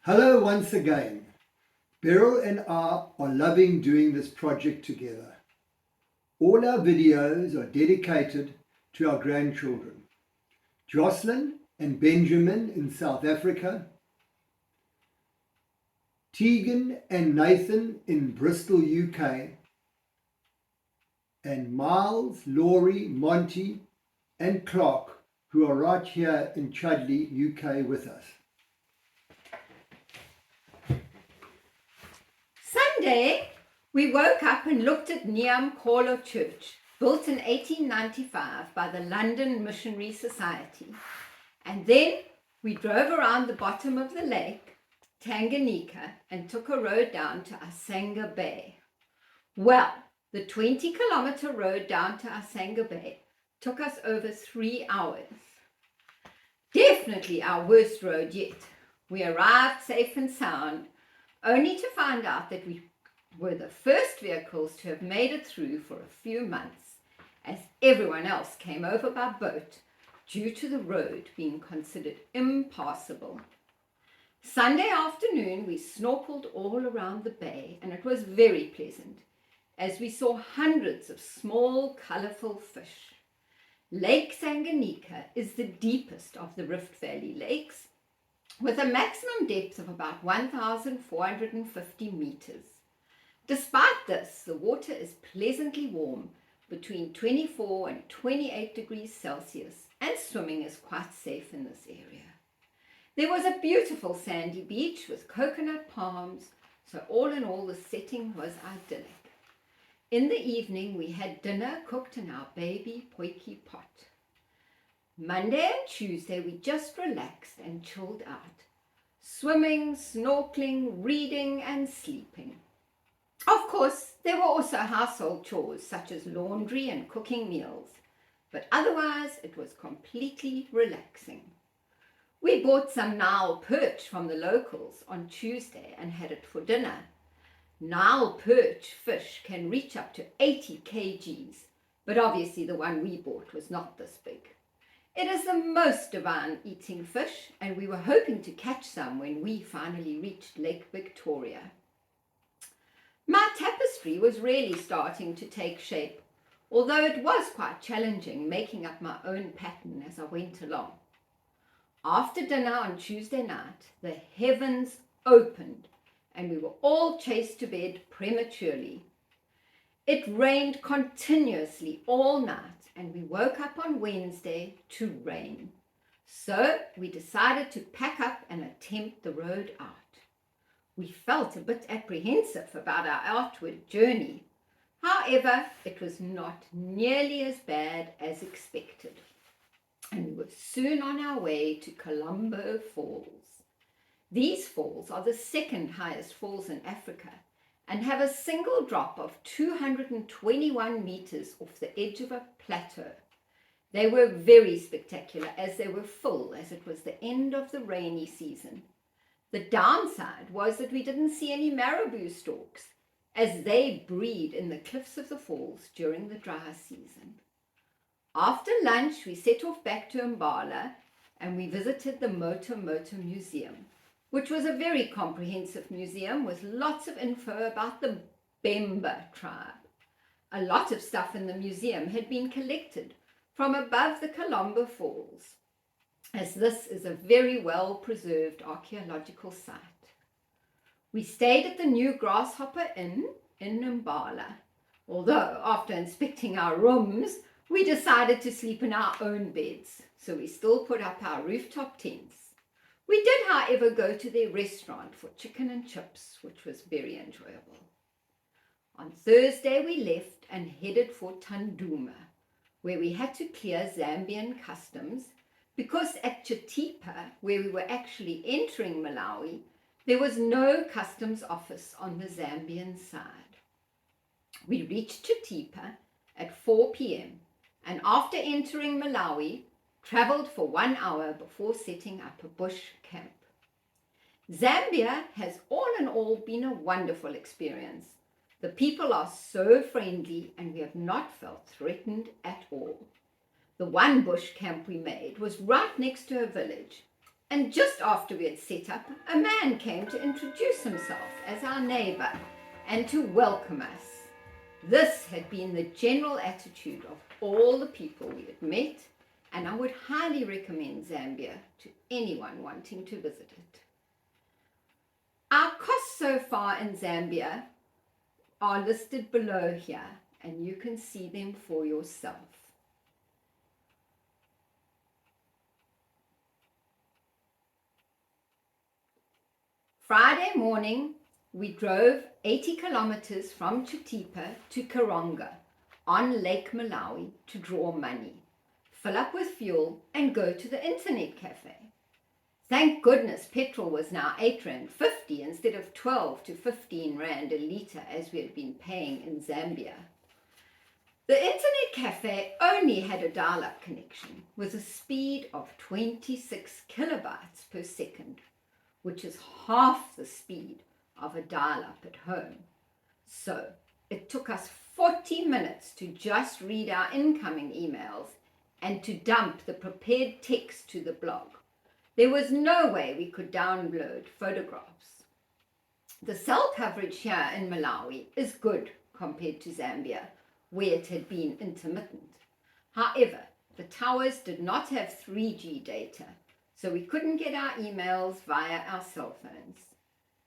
Hello once again. Beryl and I are loving doing this project together. All our videos are dedicated to our grandchildren. Jocelyn and Benjamin in South Africa, Tegan and Nathan in Bristol, UK, and Miles, Laurie, Monty and Clark, who are right here in Chudley, UK with us. Sunday, we woke up and looked at Niam Kolo Church, built in 1895 by the London Missionary Society. And then we drove around the bottom of the lake, Tanganyika, and took a road down to Asanga Bay. Well, the 20-kilometer road down to Asanga Bay took us over 3 hours. Definitely our worst road yet. We arrived safe and sound, only to find out that we were the first vehicles to have made it through for a few months, as everyone else came over by boat due to the road being considered impassable. Sunday afternoon, we snorkeled all around the bay, and it was very pleasant, as we saw hundreds of small, colourful fish. Lake Tanganyika is the deepest of the Rift Valley lakes, with a maximum depth of about 1,450 meters. Despite this, the water is pleasantly warm, between 24 and 28 degrees Celsius, and swimming is quite safe in this area. There was a beautiful sandy beach with coconut palms, so all in all the setting was idyllic. In the evening we had dinner cooked in our baby potjie pot. Monday and Tuesday we just relaxed and chilled out, swimming, snorkeling, reading and sleeping. Of course, there were also household chores such as laundry and cooking meals, but otherwise it was completely relaxing. We bought some Nile perch from the locals on Tuesday and had it for dinner. Nile perch fish can reach up to 80 kgs, but obviously the one we bought was not this big. It is the most divine eating fish, and we were hoping to catch some when we finally reached Lake Victoria. My tapestry was really starting to take shape, although it was quite challenging making up my own pattern as I went along. After dinner on Tuesday night, the heavens opened and we were all chased to bed prematurely. It rained continuously all night and we woke up on Wednesday to rain. So we decided to pack up and attempt the road out. We felt a bit apprehensive about our outward journey. However, it was not nearly as bad as expected, and we were soon on our way to Colombo Falls. These falls are the second highest falls in Africa and have a single drop of 221 meters off the edge of a plateau. They were very spectacular as they were full, as it was the end of the rainy season. The downside was that we didn't see any marabou storks, as they breed in the cliffs of the falls during the dry season. After lunch, we set off back to Mbala and we visited the Moto Museum, which was a very comprehensive museum with lots of info about the Bemba tribe. A lot of stuff in the museum had been collected from above the Colombo Falls, as this is a very well preserved archaeological site. We stayed at the new Grasshopper Inn in Mbala, although after inspecting our rooms, we decided to sleep in our own beds, so we still put up our rooftop tents. We did, however, go to their restaurant for chicken and chips, which was very enjoyable. On Thursday, we left and headed for Tunduma, where we had to clear Zambian customs because at Chitipa, where we were actually entering Malawi, there was no customs office on the Zambian side. We reached Chitipa at 4 p.m. and after entering Malawi, travelled for 1 hour before setting up a bush camp. Zambia has all in all been a wonderful experience. The people are so friendly and we have not felt threatened at all. The one bush camp we made was right next to a village, And just after we had set up, a man came to introduce himself as our neighbour and to welcome us. This had been the general attitude of all the people we had met, and I would highly recommend Zambia to anyone wanting to visit it. Our costs so far in Zambia are listed below here, and you can see them for yourself. Friday morning, we drove 80 kilometers from Chitipa to Karonga on Lake Malawi to draw money, fill up with fuel and go to the internet cafe. Thank goodness petrol was now 8 Rand 50 instead of 12 to 15 Rand a litre as we had been paying in Zambia. The internet cafe only had a dial-up connection with a speed of 26 kilobytes per second, which is half the speed of a dial-up at home. So it took us 40 minutes to just read our incoming emails and to dump the prepared text to the blog. There was no way we could download photographs. The cell coverage here in Malawi is good compared to Zambia, where it had been intermittent. However, the towers did not have 3G data, so we couldn't get our emails via our cell phones.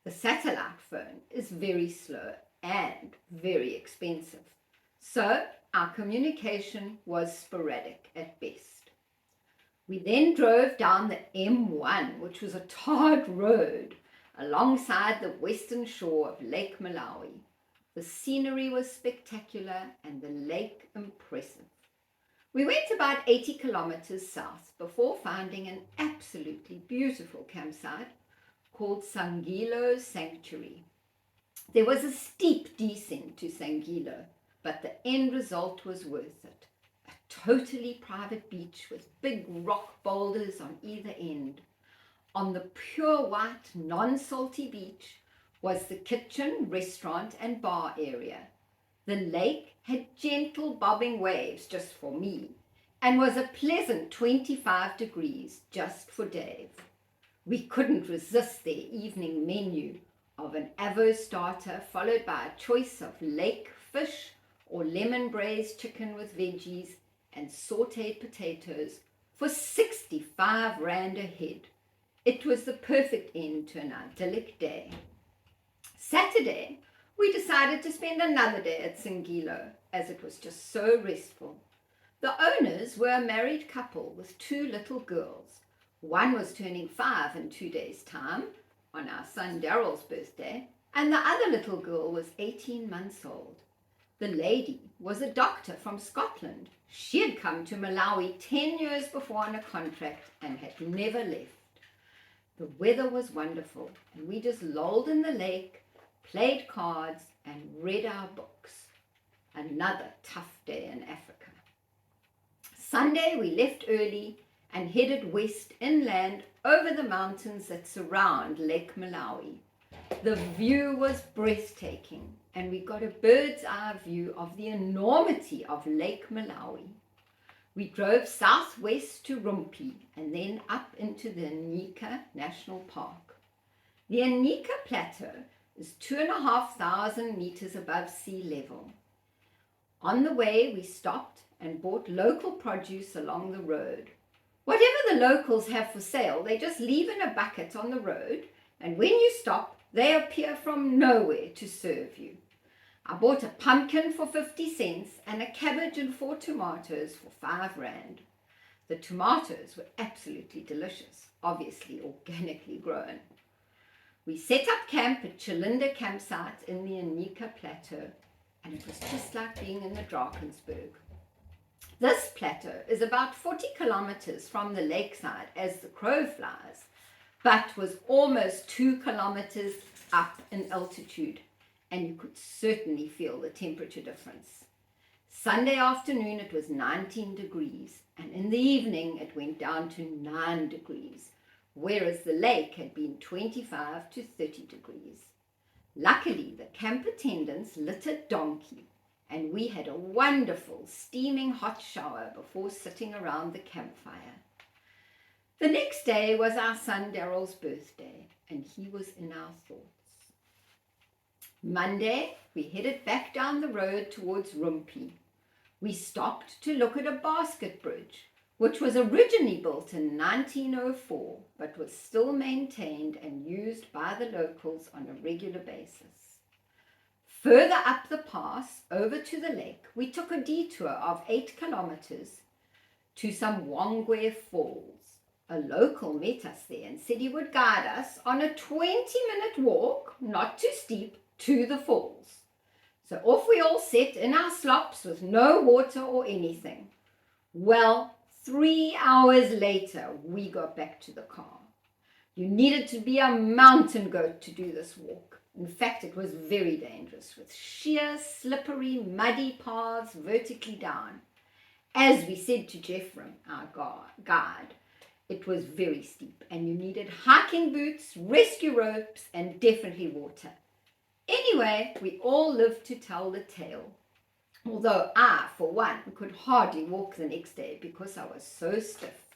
The satellite phone is very slow and very expensive, so our communication was sporadic at best. We then drove down the M1, which was a tarred road, alongside the western shore of Lake Malawi. The scenery was spectacular and the lake impressive. We went about 80 kilometers south before finding an absolutely beautiful campsite called Sangilo Sanctuary. There was a steep descent to Sangilo, but the end result was worth it. A totally private beach with big rock boulders on either end. On the pure white, non-salty beach was the kitchen, restaurant and bar area. The lake had gentle bobbing waves just for me and was a pleasant 25 degrees just for Dave. We couldn't resist their evening menu of an avo starter followed by a choice of lake fish or lemon braised chicken with veggies and sauteed potatoes for 65 Rand a head. It was the perfect end to an idyllic day. Saturday, we decided to spend another day at Sangilo as it was just so restful. The owners were a married couple with 2 little girls. One was turning 5 in 2 days' time on our son Daryl's birthday, and the other little girl was 18 months old. The lady was a doctor from Scotland. She had come to Malawi 10 years before on a contract and had never left. The weather was wonderful, and we just lolled in the lake, played cards, and read our books. Another tough day in Africa. Sunday, we left early and headed west inland over the mountains that surround Lake Malawi. The view was breathtaking, and we got a bird's eye view of the enormity of Lake Malawi. We drove southwest to Rumpi and then up into the Nyika National Park. The Nyika Plateau is 2,500 meters above sea level. On the way, we stopped and bought local produce along the road. Whatever the locals have for sale, they just leave in a bucket on the road, and when you stop, they appear from nowhere to serve you. I bought a pumpkin for 50 cents and a cabbage and 4 tomatoes for 5 Rand. The tomatoes were absolutely delicious, obviously organically grown. We set up camp at Chilinda campsite in the Nyika Plateau, and it was just like being in the Drakensberg. This plateau is about 40 kilometers from the lakeside as the crow flies, but was almost 2 kilometers up in altitude, and you could certainly feel the temperature difference. Sunday afternoon it was 19 degrees, and in the evening it went down to 9 degrees, whereas the lake had been 25 to 30 degrees. Luckily, the camp attendants lit a donkey, and we had a wonderful steaming hot shower before sitting around the campfire. The next day was our son Daryl's birthday, and he was in our thoughts. Monday, we headed back down the road towards Rumpi. We stopped to look at a basket bridge, which was originally built in 1904, but was still maintained and used by the locals on a regular basis. Further up the pass, over to the lake, we took a detour of 8 kilometers to some Wangwe Falls. A local met us there and said he would guide us on a 20-minute walk, not too steep, to the falls. So off we all set in our slops with no water or anything. Well, 3 hours later, we got back to the car. You needed to be a mountain goat to do this walk. In fact, it was very dangerous, with sheer, slippery, muddy paths vertically down. As we said to Jeffrey, our guide, it was very steep, and you needed hiking boots, rescue ropes, and definitely water. Anyway, we all lived to tell the tale, although I, for one, could hardly walk the next day because I was so stiff.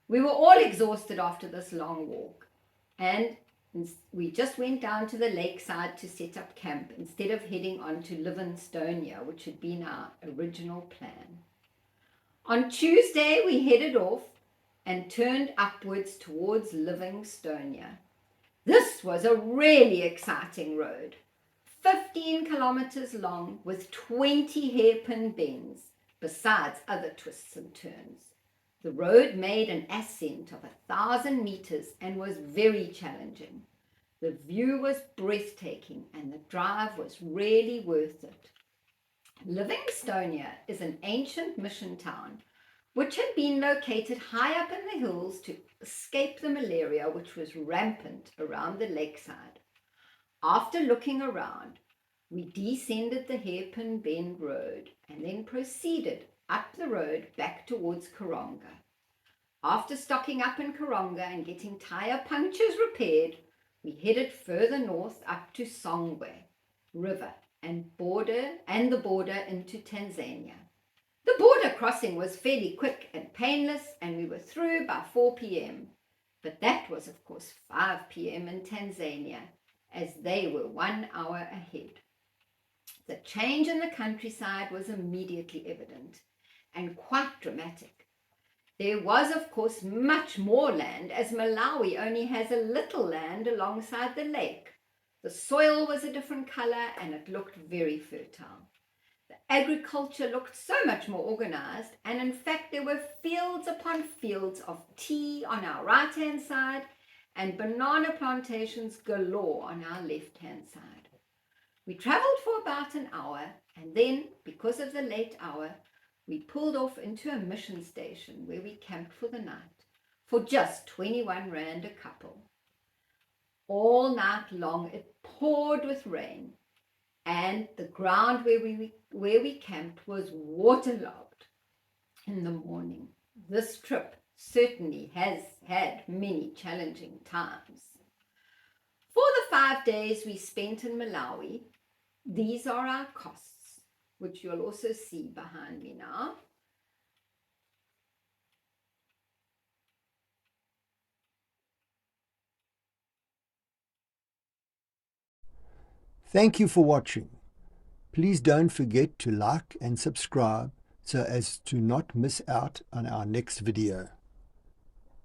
We were all exhausted after this long walk, and we just went down to the lakeside to set up camp instead of heading on to Livingstonia, which had been our original plan. On Tuesday, we headed off and turned upwards towards Livingstonia. This was a really exciting road, 15 kilometers long with 20 hairpin bends, besides other twists and turns. The road made an ascent of 1,000 meters and was very challenging. The view was breathtaking and the drive was really worth it. Livingstonia is an ancient mission town which had been located high up in the hills to escape the malaria which was rampant around the lakeside. After looking around, we descended the Hairpin Bend Road and then proceeded up the road back towards Karonga. After stocking up in Karonga and getting tire punctures repaired, we headed further north up to Songwe River and the border into Tanzania. The border crossing was fairly quick and painless, and we were through by 4 p.m. But that was, of course, 5 p.m. in Tanzania, as they were 1 hour ahead. The change in the countryside was immediately evident and quite dramatic. There was, of course, much more land, as Malawi only has a little land alongside the lake. The soil was a different color and it looked very fertile. The agriculture looked so much more organized, and in fact there were fields upon fields of tea on our right-hand side and banana plantations galore on our left-hand side. We traveled for about an hour, and then, because of the late hour, we pulled off into a mission station where we camped for the night for just 21 rand a couple. All night long it poured with rain, and the ground where we camped was waterlogged in the morning. This trip certainly has had many challenging times. For the 5 days we spent in Malawi, these are our costs, which you'll also see behind me now. Thank you for watching. Please don't forget to like and subscribe so as to not miss out on our next video.